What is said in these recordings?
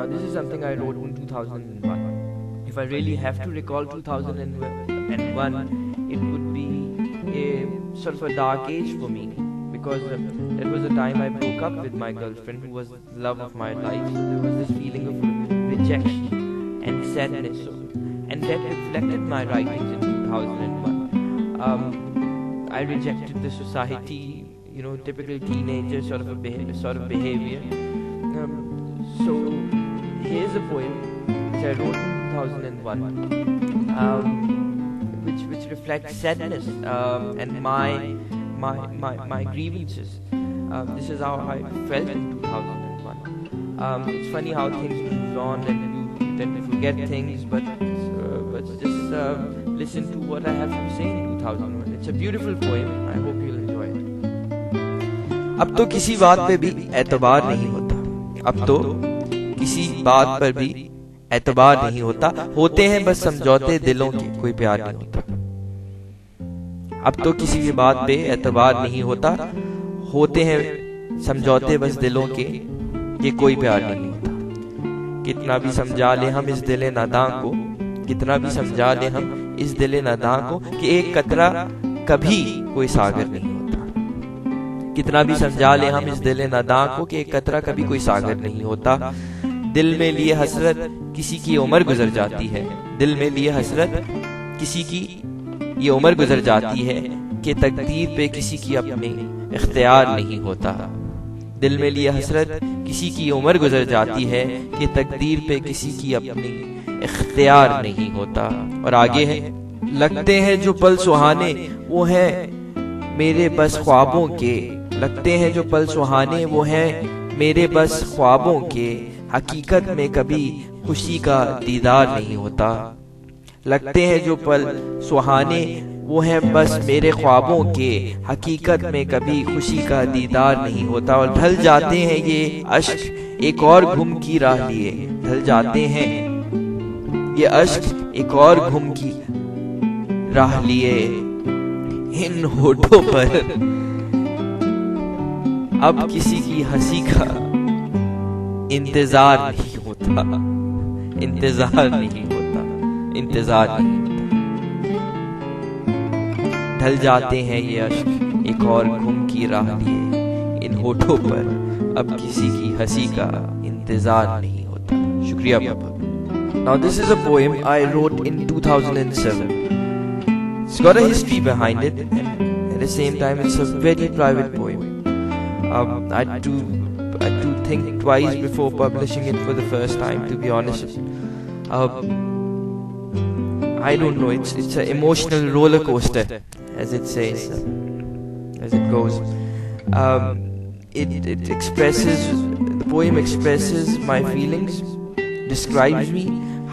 Now this is something I wrote in 2001. If I really have to recall 2001, it would be a sort of a dark age for me, because that was the time I broke up with my girlfriend, who was the love of my life. So there was this feeling of rejection and sadness, and that reflected my writings in 2001. I rejected the society, typical teenager sort of behavior. So here's a poem which I wrote in 2001, which reflects sadness and my grievances. This is how I felt in 2001. It's funny how things move on and you tend to forget things, but just listen to what I have to say in 2001. It's a beautiful poem. I hope you'll enjoy it. अब तो किसी बात पे भी एतबार नहीं होता, अब तो किसी बात पर भी एतबार नहीं होता, होते हैं बस समझौते दिलों के, कोई प्यार नहीं होता। अब तो किसी भी बात पे एतबार नहीं होता, होते हैं समझौते बस दिलों के, ये कोई प्यार नहीं होता। कितना भी समझा ले हम इस दिले नादां को, कितना भी समझा ले हम इस दिले नादां को, कि एक कतरा कभी कोई सागर नहीं होता। कितना भी समझा ले हम इस दिले नादां को, कि एक कतरा कभी कोई सागर नहीं होता। दिल में लिए हसरत किसी की उम्र गुजर जाती है, दिल में लिए हसरत किसी की ये उम्र गुजर जाती है, कि तकदीर पे किसी की अपने इख्तियार नहीं होता। दिल में लिए हसरत किसी की उम्र गुजर जाती है, कि तकदीर पे किसी की अपनी इख्तियार नहीं होता। और आगे है, लगते हैं जो पल सुहाने वो है मेरे बस ख्वाबों के, लगते हैं जो पल सुहाने वो है मेरे बस ख्वाबों के, हकीकत में कभी खुशी का दीदार नहीं होता। लगते हैं जो पल सुहाने वो है बस मेरे ख्वाबों के, हकीकत में कभी खुशी का दीदार नहीं होता। और ढल जाते हैं ये अश्क एक और घुम की राह लिए, ढल जाते हैं ये अश्क एक और घुम की राह लिए, इन होठों पर अब किसी की हंसी का इंतजार नहीं होता, इंतजार नहीं होता, इंतजार नहीं होता। ढल जाते हैं ये अश्क एक और घुम की राह लिए, इन होठों पर अब किसी की हंसी का इंतजार नहीं होता। शुक्रिया बाबा। Now this is a poem I wrote in 2007. It's got a history behind it, and at the same time it's a very private poem. I had to think twice before publishing it for the first time, to be honest. I don't know, it's an emotional roller coaster, as it says, as it goes. It expresses, the poem expresses my feelings, describes me,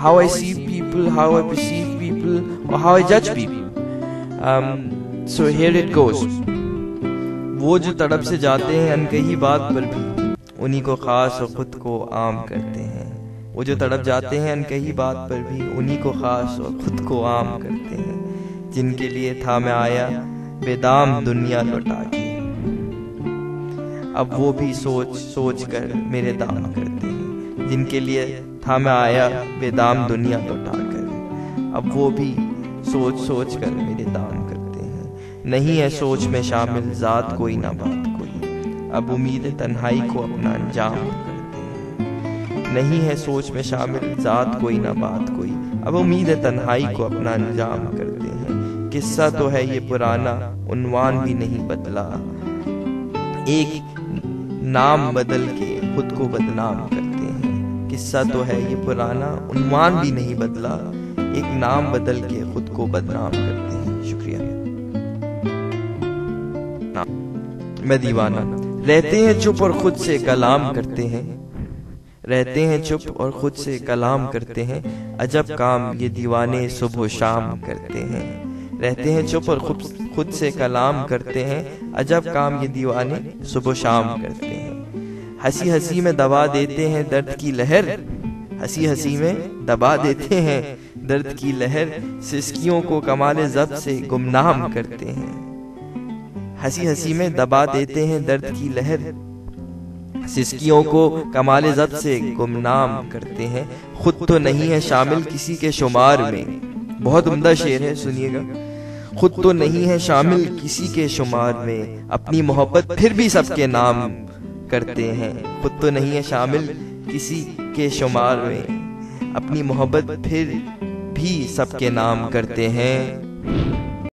how I see people, how I perceive people, or how I judge people. So here it goes. वो जो तड़प से जाते हैं अनकही बात पर भी, उन्हीं को खास और खुद को आम करते हैं। वो जो तड़प जाते हैं अनकही बात पर भी, उन्हीं को खास और खुद को आम करते हैं। जिनके लिए था मैं आया बेदाम दुनिया लौटा के, अब वो भी सोच सोच कर मेरे दाम करते हैं। जिनके लिए था मैं आया बेदाम दुनिया लौटा कर, अब वो भी सोच सोच कर मेरे दाम करते हैं। नहीं है सोच में शामिल जात कोई ना बात कोई, अब उम्मीद तन्हाई को अपना अंजाम करते हैं। नहीं है सोच में शामिल जात कोई ना बात कोई, अब उम्मीद तन्हाई को अपना अंजाम करते हैं। किस्सा तो है ये पुराना, उन्वान भी नहीं बदला, एक नाम बदल के खुद को बदनाम करते हैं। किस्सा तो है ये पुराना, उन्वान भी नहीं बदला, एक नाम बदल के खुद को बदनाम करते हैं। शुक्रिया। मैं दीवाना। रहते हैं चुप और खुद से कलाम करते हैं, रहते हैं चुप और खुद से कलाम करते हैं। अजब काम ये दीवाने सुबह शाम करते हैं। रहते हैं चुप और खुद से कलाम करते हैं। अजब काम ये दीवाने सुबह शाम करते हैं। हंसी हंसी में दबा देते हैं दर्द की लहर, हंसी हंसी में दबा देते हैं दर्द की लहर। सिसकियों को कमाले ज़ब्त से गुमनाम करते हैं। हंसी हंसी में दबा देते हैं दर्द की लहर, सिसकियों को कमाल ज़ब्त से गुमनाम करते हैं, खुद तो नहीं है शामिल किसी के शुमार में। बहुत उम्दा शेर है, सुनिएगा। खुद तो नहीं है शामिल किसी के शुमार में, अपनी मोहब्बत फिर भी सबके नाम करते हैं। खुद तो नहीं है शामिल किसी के शुमार में, अपनी मोहब्बत फिर भी सबके नाम करते हैं।